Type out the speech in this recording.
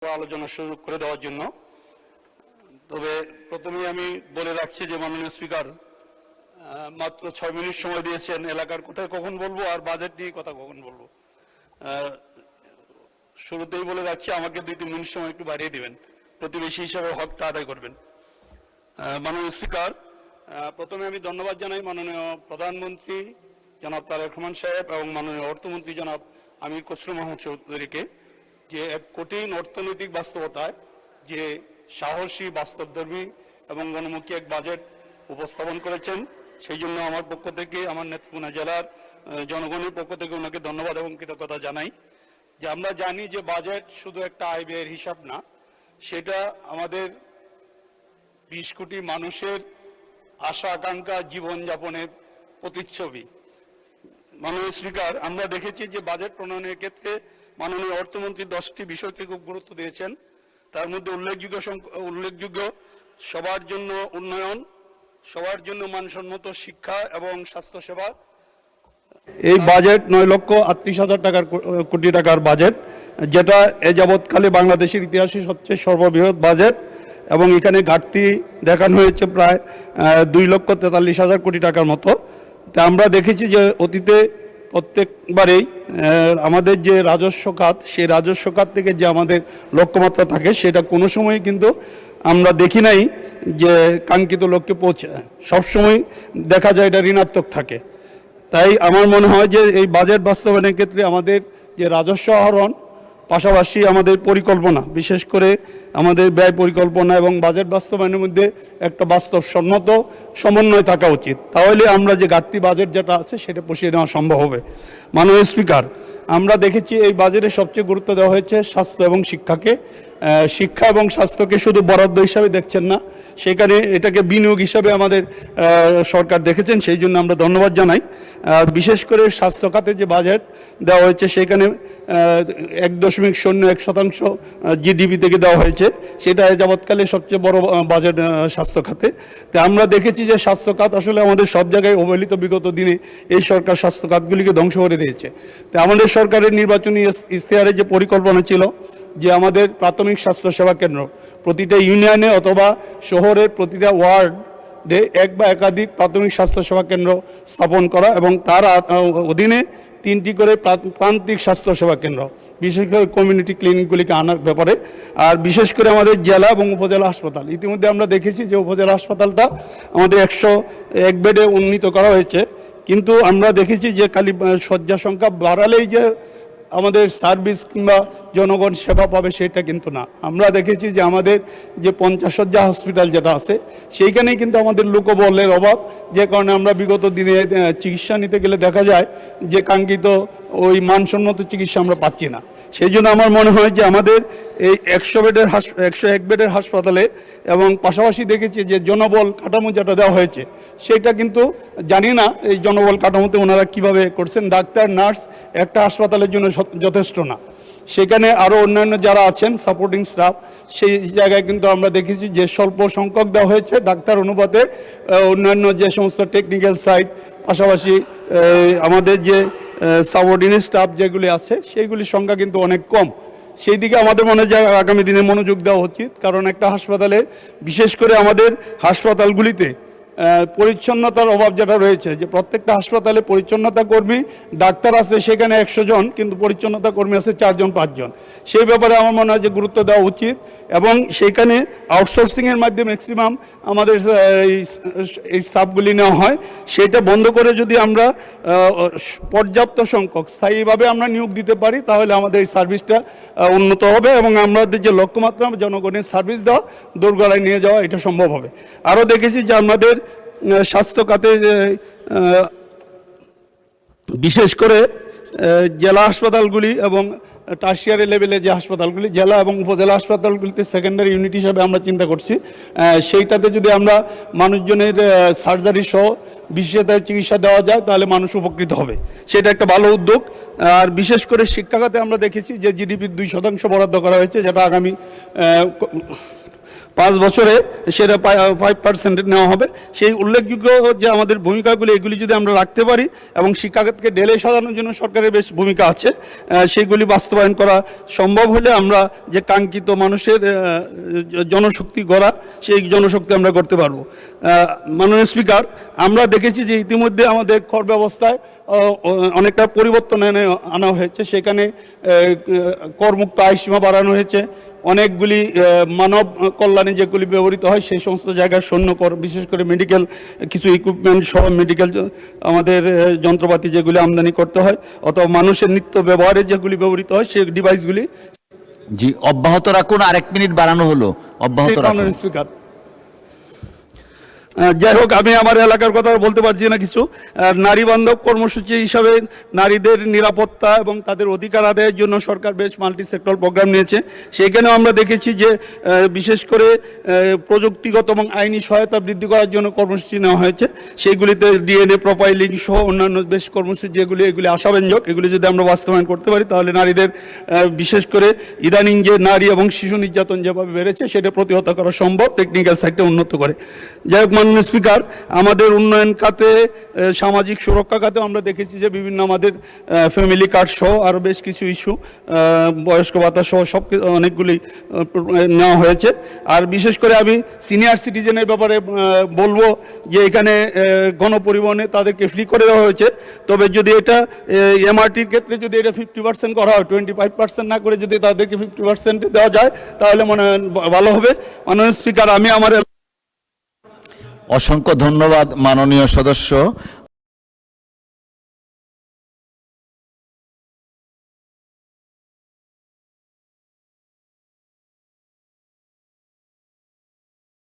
আলোচনা শুরু করে দেওয়ার জন্য। তবে প্রথমেই আমি বলে রাখছি যে মাননীয় স্পিকার মাত্র 6 মিনিট সময় দিয়েছেন। এলাকার কোথায় কখন বলবো আর বাজেট নিয়ে কথা কখন বলবো, শুরুতেই বলে রাখছি আমাকে 2-3 মিনিট সময় একটু বাড়িয়ে দিবেন, প্রতিবেশী হিসাবে হকটা আদায় করবেন। মাননীয় স্পিকার, প্রথমে আমি ধন্যবাদ জানাই মাননীয় প্রধানমন্ত্রী জনাব তারেক রহমান সাহেব এবং মাননীয় অর্থমন্ত্রী জনাব আমির খসরু মাহমুদ চৌধুরীকে যে এক কঠিন অর্থনৈতিক বাস্তবতায় যে সাহসী, বাস্তবধর্মী এবং গণমুখী এক বাজেট উপস্থাপন করেছেন, সেই জন্য আমার পক্ষ থেকে, আমার নেত্রকোনা জেলার জনগণের পক্ষ থেকে ওনাকে ধন্যবাদ এবং কৃতজ্ঞতা জানাই। যে আমরা জানি যে বাজেট শুধু একটা আয় ব্যয়ের হিসাব না, সেটা আমাদের 20 কোটি মানুষের আশা আকাঙ্ক্ষা, জীবনযাপনের প্রতিচ্ছবি। মাননীয় স্পিকার, আমরা দেখেছি যে বাজেট প্রণয়নের ক্ষেত্রে মাননীয় অর্থমন্ত্রী 10টি বিষয়কে খুব গুরুত্ব দিয়েছেন। তার মধ্যে উল্লেখযোগ্য সবার জন্য উন্নয়ন, সবার জন্য মানসম্মত শিক্ষা এবং স্বাস্থ্যসেবা। এই বাজেট 9,38,000 কোটি টাকার বাজেট, যেটা এ যাবৎকালে বাংলাদেশের ইতিহাসে সবচেয়ে সর্ববৃহৎ বাজেট, এবং এখানে ঘাটতি দেখানো হয়েছে প্রায় 2,43,000 কোটি টাকার মতো। তা আমরা দেখেছি যে অতীতে প্রত্যেকবারেই আমাদের যে রাজস্ব খাত, সেই রাজস্ব খাত থেকে যে আমাদের লক্ষ্যমাত্রা থাকে, সেটা কোনো সময় কিন্তু আমরা দেখি নাই যে কাঙ্ক্ষিত লক্ষ্যে পৌঁছায়। সবসময় দেখা যায় এটা ঋণাত্মক থাকে। তাই আমার মনে হয় যে এই বাজেট বাস্তবায়নের ক্ষেত্রে আমাদের যে রাজস্ব আহরণ, পাশাপাশি আমাদের পরিকল্পনা, বিশেষ করে আমাদের ব্যয় পরিকল্পনা এবং বাজেট বাস্তবায়নের মধ্যে একটা বাস্তবসম্মত সমন্বয় থাকা উচিত। তাহলে আমরা যে ঘাটতি বাজেট যেটা আছে সেটা পুষিয়ে নেওয়া সম্ভব হবে। মাননীয় স্পিকার, আমরা দেখেছি এই বাজেটে সবচেয়ে গুরুত্ব দেওয়া হয়েছে স্বাস্থ্য এবং শিক্ষাকে। শিক্ষা এবং স্বাস্থ্যকে শুধু বরাদ্দ হিসাবে দেখছেন না, সেখানে এটাকে বিনিয়োগ হিসাবে আমাদের সরকার দেখেছেন, সেই জন্য আমরা ধন্যবাদ জানাই। বিশেষ করে স্বাস্থ্য খাতে যে বাজেট দেওয়া হয়েছে, সেখানে 1.01% জিডিপি থেকে দেওয়া হয়েছে, সেটা যাবৎকালে সবচেয়ে বড় বাজেট স্বাস্থ্য খাতে। তো আমরা দেখেছি যে স্বাস্থ্য খাত আসলে আমাদের সব জায়গায় অবহেলিত। বিগত দিনে এই সরকার স্বাস্থ্য খাতগুলিকে ধ্বংস করে দিয়েছে। তো আমাদের সরকারের নির্বাচনী ইশতেহারে যে পরিকল্পনা ছিল যে আমাদের প্রাথমিক স্বাস্থ্যসেবা কেন্দ্র প্রতিটা ইউনিয়নে অথবা শহরের প্রতিটা ওয়ার্ডে এক বা একাধিক প্রাথমিক স্বাস্থ্যসেবা কেন্দ্র স্থাপন করা, এবং তার অধীনে 3টি করে প্রান্তিক স্বাস্থ্যসেবা কেন্দ্র, বিশেষ করে কমিউনিটি ক্লিনিকগুলিকে আনার ব্যাপারে। আর বিশেষ করে আমাদের জেলা এবং উপজেলা হাসপাতাল, ইতিমধ্যে আমরা দেখেছি যে উপজেলা হাসপাতালটা আমাদের 101 বেডে উন্নীত করা হয়েছে, কিন্তু আমরা দেখেছি যে খালি শয্যা সংখ্যা বাড়ালেই যে আমাদের সার্ভিস কিংবা জনগণ সেবা পাবে সেটা কিন্তু না। আমরা দেখেছি যে আমাদের যে 50 শয্যা হসপিটাল যেটা আছে, সেইখানেই কিন্তু আমাদের লোকবলের অভাব, যে কারণে আমরা বিগত দিনে চিকিৎসা নিতে গেলে দেখা যায় যে কাঙ্ক্ষিত ওই মানসম্মত চিকিৎসা আমরা পাচ্ছি না। সেই জন্য আমার মনে হয় যে আমাদের এই 101 বেডের হাসপাতালে, এবং পাশাপাশি দেখেছি যে জনবল কাঠামো যেটা দেওয়া হয়েছে, সেটা কিন্তু জানি না এই জনবল কাঠামোতে ওনারা কিভাবে করছেন। ডাক্তার, নার্স একটা হাসপাতালের জন্য যথেষ্ট না, সেখানে আরও অন্যান্য যারা আছেন সাপোর্টিং স্টাফ, সেই জায়গায় কিন্তু আমরা দেখেছি যে স্বল্প সংখ্যক দেওয়া হয়েছে ডাক্তার অনুপাতে। অন্যান্য যে সমস্ত টেকনিক্যাল সাইড, পাশাপাশি আমাদের যে সাবঅর্ডিনেট স্টাফ যেগুলি আছে, সেইগুলির সংখ্যা কিন্তু অনেক কম। সেই দিকে আমাদের মনে হয় আগামী দিনে মনোযোগ দেওয়া উচিত, কারণ একটা হাসপাতালে, বিশেষ করে আমাদের হাসপাতালগুলিতে পরিচ্ছন্নতার অভাব যেটা রয়েছে, যে প্রত্যেকটা হাসপাতালে পরিচ্ছন্নতা কর্মী ডাক্তার আছে সেখানে 100 জন, কিন্তু পরিচ্ছন্নতা কর্মী আছে 4 জন 5 জন। সেই ব্যাপারে আমার মনে হয় যে গুরুত্ব দেওয়া উচিত, এবং সেইখানে আউটসোর্সিংয়ের মাধ্যমে ম্যাক্সিমাম আমাদের এই স্টাফগুলি নেওয়া হয়। সেটা বন্ধ করে যদি আমরা পর্যাপ্ত সংখ্যক স্থায়ীভাবে আমরা নিয়োগ দিতে পারি, তাহলে আমাদের এই সার্ভিসটা উন্নত হবে, এবং আমাদের যে লক্ষ্যমাত্রা জনগণের সার্ভিস দেওয়া, দোরগোড়ায় নিয়ে যাওয়া, এটা সম্ভব হবে। আরও দেখেছি যে আমাদের স্বাস্থ্য খাতে বিশেষ করে জেলা হাসপাতালগুলি এবং টার্সিয়ারি লেভেলে যে হাসপাতালগুলি, জেলা এবং উপজেলা হাসপাতালগুলিতে সেকেন্ডারি ইউনিট হিসাবে আমরা চিন্তা করছি, সেইটাতে যদি আমরা মানুষজনের সার্জারি সহ বিশেষায়িত চিকিৎসা দেওয়া যায়, তাহলে মানুষ উপকৃত হবে। সেটা একটা ভালো উদ্যোগ। আর বিশেষ করে শিক্ষা খাতে আমরা দেখেছি যে জিডিপির 2% বরাদ্দ করা হয়েছে, যেটা আগামী 5 বছরে সেটা 5% নেওয়া হবে। সেই উল্লেখযোগ্য যে আমাদের ভূমিকাগুলি এগুলি যদি আমরা রাখতে পারি এবং শিক্ষাখাতকে ঢেলে সাজানোর জন্য সরকারের বেশ ভূমিকা আছে, সেইগুলি বাস্তবায়ন করা সম্ভব হলে আমরা যে কাঙ্ক্ষিত মানুষের জনশক্তি গড়া, সেই জনশক্তি আমরা করতে পারবো। মাননীয় স্পিকার, আমরা দেখেছি যে ইতিমধ্যে আমাদের কর ব্যবস্থায় অনেকটা পরিবর্তন আনা হয়েছে। সেখানে করমুক্ত আয়সীমা বাড়ানো হয়েছে। অনেকগুলি মানব কল্যাণে যেগুলি ব্যবহৃত হয় সেই সমস্ত জায়গায় শূন্য কর, বিশেষ করে মেডিকেল কিছু ইকুইপমেন্ট সহ মেডিকেল আমাদের যন্ত্রপাতি যেগুলি আমদানি করতে হয় অথবা মানুষের নিত্য ব্যবহারে যেগুলি ব্যবহৃত হয় সেই ডিভাইসগুলি। জি, অব্যাহত রাখুন। আর 1 মিনিট বাড়ানো হলো, অব্যাহত রাখুন। স্পিকার, যাই হোক, আমি আমার এলাকার কথা বলতে পারছি না কিছু। নারী বান্ধব কর্মসূচি হিসাবে নারীদের নিরাপত্তা এবং তাদের অধিকার আদায়ের জন্য সরকার বেশ মাল্টি সেক্টর প্রোগ্রাম নিয়েছে। সেইখানেও আমরা দেখেছি যে বিশেষ করে প্রযুক্তিগত এবং আইনি সহায়তা বৃদ্ধি করার জন্য কর্মসূচি নেওয়া হয়েছে। সেইগুলিতে ডিএনএ প্রোফাইলিং সহ অন্যান্য বেশ কর্মসূচি এগুলি আশাব্যঞ্জক। এগুলি যদি আমরা বাস্তবায়ন করতে পারি তাহলে নারীদের বিশেষ করে ইদানিং যে নারী এবং শিশু নির্যাতন যেভাবে বেড়েছে সেটা প্রতিহত করা সম্ভব, টেকনিক্যাল সাইডটা উন্নত করে। যাই হোক মাননীয় স্পিকার, আমাদের উন্নয়ন খাতে, সামাজিক সুরক্ষা খাতে আমরা দেখেছি যে বিভিন্ন আমাদের ফ্যামিলি কার্ড সহ আরও বেশ কিছু ইস্যু, বয়স্ক ভাতা সহ সব অনেকগুলি নেওয়া হয়েছে। আর বিশেষ করে আমি সিনিয়র সিটিজেনের ব্যাপারে বলবো যে এখানে গণপরিবহনে তাদেরকে ফ্রি করে দেওয়া হয়েছে। তবে যদি এটা এমআরটির ক্ষেত্রে যদি এটা 50% করা হয়, 25% না করে যদি তাদেরকে 50% দেওয়া যায় তাহলে মনে হয় ভালো হবে। মাননীয় স্পিকার, আমি আমার অসংখ্য ধন্যবাদ মাননীয় সদস্য।